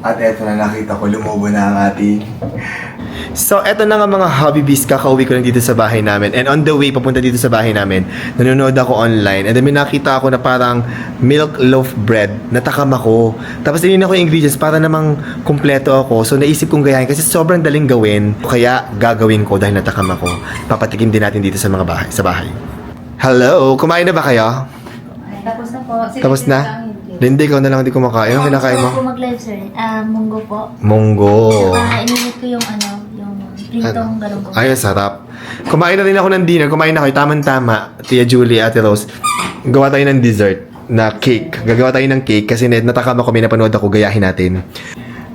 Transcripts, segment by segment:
At eto na, nakita ko, lumubo na ang ating... So, eto na nga mga hobby bees, kakauwi ko lang dito sa bahay namin. And on the way, papunta dito sa bahay namin, nanonood ako online. And then may nakita ako na parang milk loaf bread. Natakam ako. Tapos tinignan ko yung ingredients para namang kumpleto ako. So, naisip kong gayahin kasi sobrang daling gawin. Kaya gagawin ko dahil natakam ako. Papatikim din natin dito sa mga bahay, sa bahay. Hello! Kumain na ba kayo? Tapos na po. Tapos na? Hindi, ikaw na lang hindi kumakain. Anong kinakain mo? Gusto ko mag-live, sir. Munggo po. Munggo. Ininit ko yung yung pritong galunggong. Ay, sarap. Kumain na rin ako ng dinner. Kumain na kayo. Tama-tama. Tia Julie, Ate Rose. Gawa tayo ng dessert na cake. Gagawa tayo ng cake kasi natakam ako, may napanood ako. Gayahin natin.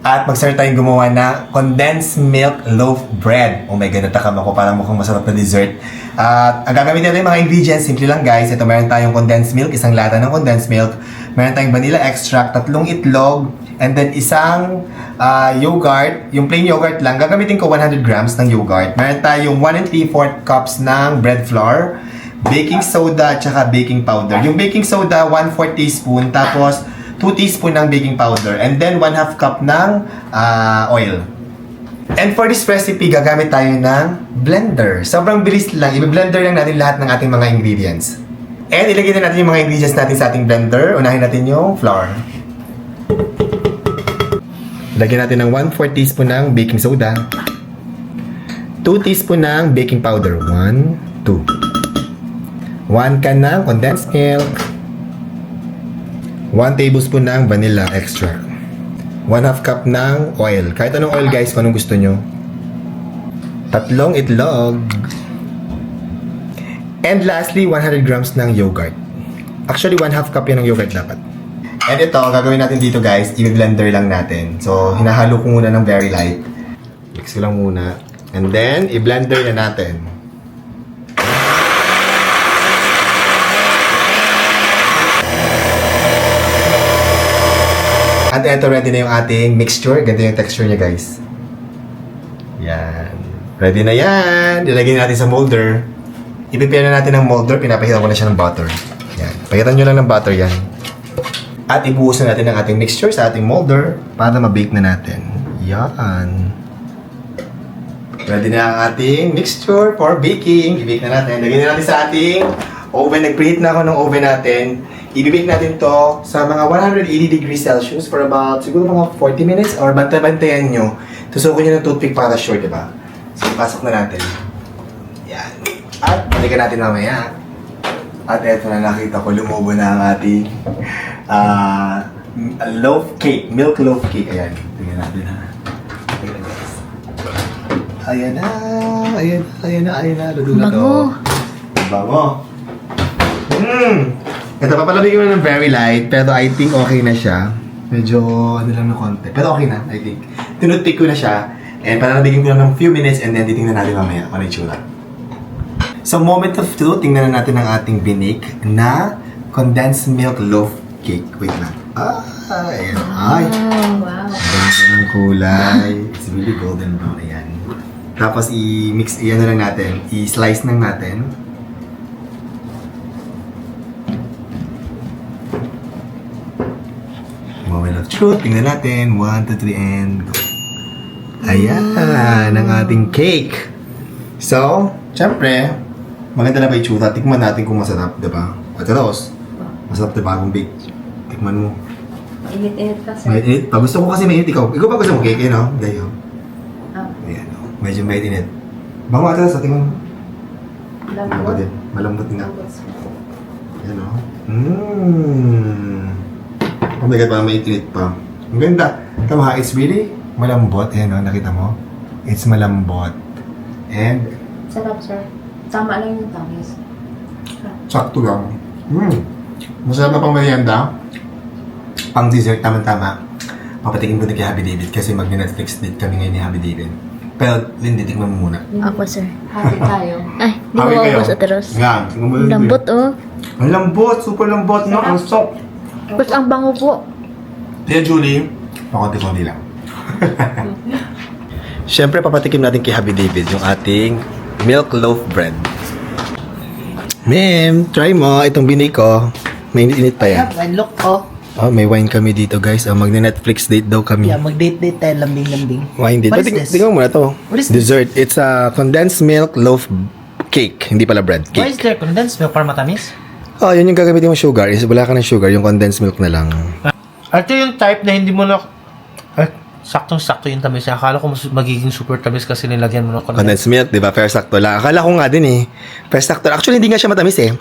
At mag-start tayong gumawa na condensed milk loaf bread. Oh my God, natakam ako. Parang mukhang masarap na dessert. At ang gagamitin natin yung mga ingredients, simple lang guys. Ito, meron tayong condensed milk, isang lata ng condensed milk. Meron tayong vanilla extract, 3 itlog, and then isang yogurt, yung plain yogurt lang. Gagamitin ko 100 grams ng yogurt. Meron tayong 1 3/4 cups ng bread flour, baking soda, at saka baking powder. Yung baking soda, 1/4 teaspoon, tapos 2 teaspoon ng baking powder, and then 1/2 cup ng oil. And for this recipe, gagamit tayo ng blender. Sobrang bilis lang. I-blender lang natin lahat ng ating mga ingredients. And ilagay na natin yung mga ingredients natin sa ating blender. Unahin natin yung flour. Lagyan natin ng 1/4 teaspoon ng baking soda. 2 teaspoon ng baking powder. 1, 2. 1 can ng condensed milk. 1 tablespoon ng vanilla extract. 1/2 cup ng oil. Kahit anong oil guys, kung anong gusto nyo. 3 itlog. And lastly, 100 grams ng yogurt. Actually, 1/2 cup yan ng yogurt dapat. And ito, gagawin natin dito guys, i-blender lang natin. So, hinahalo ko muna ng very light. Mix ko lang muna. And then, i-blender na natin. At eto, ready na yung ating mixture. Ganito yung texture niya, guys. Yan. Ready na yan. Ilagay natin sa molder. I-prepare na natin ng molder. Pinapahitan ko na siya ng butter. Yan. Pahitan nyo lang ng butter yan. At ibuhos na natin ang ating mixture sa ating molder para ma-bake na natin. Yan. Ready na ang ating mixture for baking. I-bake na natin. Lagyan na natin sa ating oven. Nag-preheat na ako ng oven natin. I-bake natin to sa mga 180 degrees Celsius for about siguro mga 40 minutes or bantay-bantayan nyo. Tusukin nyo ng toothpick para sure, diba? So, pasok na natin. Yan. At balikan natin mamaya. At eto na, nakita ko, lumubo na ang ating loaf cake, milk loaf cake. Ayan. Tingnan natin ha. Tingnan guys. Ayan na. Ayan na. Luto na to. Bango. Ito, papalabigin mo ng very light, pero I think okay na siya. Medyo, ano lang na konti. Pero okay na, I think. Tinutpick ko na siya, and palalabigin ko lang ng few minutes, and then titingnan natin mamaya kung ano yung tsura. So, moment of truth, tingnan na natin ang ating binake na condensed milk loaf cake. Wait lang. Ayan. Ay! Wow. Ganda ng kulay. It's really golden brown. Ayan. Tapos, i-mix, iyan na lang natin. I-slice lang natin. Moment of truth. Tingnan natin. 1, 2, 3, and go. Ayan, ang ating cake. So, syempre, maganda na ba itsura? Tikman natin kung masarap, diba? At Rose, masarap diba kung bake? Tikman mo. Init-init ka, sir. Mainit? Gusto ko kasi mainit. Ikaw ba gusto mo cake, no? Gayo. Ah. Ayan, no? Medyo mainit. Bango ata sa tingnan mo. Bango din. Malambot nga. Ayan, no? Oh my God, parang mainit pa. Ang ganda. Tama, it's really malambot. Ayan, no? Nakita mo? It's malambot. And, Sarap, sir. Tama lang yung tamis. sakto lang. Masarap na pang merienda. Pang dessert, tama-tama. Papatikin ko na kay Happy David kasi mag-Netflix date kami ngayon ni Happy David. Pero, Lindy, tikman mo muna. Ako, sir. Happy tayo. Ay, di Happy ko kayo? ako sa teros. Nga, tingnan mo, Lindy. Lambot, oh. Ang lambot, super lambot, no? Ang soft. Tapos ang bango po. Tia Julie, pakonti-konti lang. Siyempre, papatikim natin kay Happy David yung ating milk loaf bread. Ma'am, try mo. Itong binake ko. Mainit-init pa yan. And look, oh. Oh, may wine kami dito, guys. Oh, magne-Netflix date daw kami. Yeah, mag-date-date tayo, lambing-lambing. Wine date. What is this? Tingnan mo muna to. What is this? Dessert. It's a condensed milk loaf cake. Hindi pala bread. Why is Cake. there condensed milk para matamis? Oh, yun yung gagamitin mo sugar. Is wala ka ng sugar, yung condensed milk na lang. Ito yung type na hindi mo na... saktong-sakto yung tamis. Akala ko magiging super tamis kasi nilagyan mo ng condensed. Condensed milk, di ba? Fair sakto lang. Akala ko nga din eh. Fair sakto. Actually, hindi nga siya matamis eh.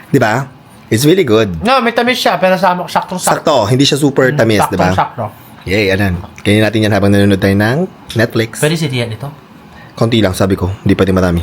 Di ba? It's really good. No, may tamis siya, pero saktong-sakto. Sakto. Hindi siya super tamis, di ba? Saktong-sakto. Yay, anan. Kainin natin yan habang nanonood tayo ng Netflix. Pwede si Tian ito? Konti lang, sabi ko. Hindi pati marami.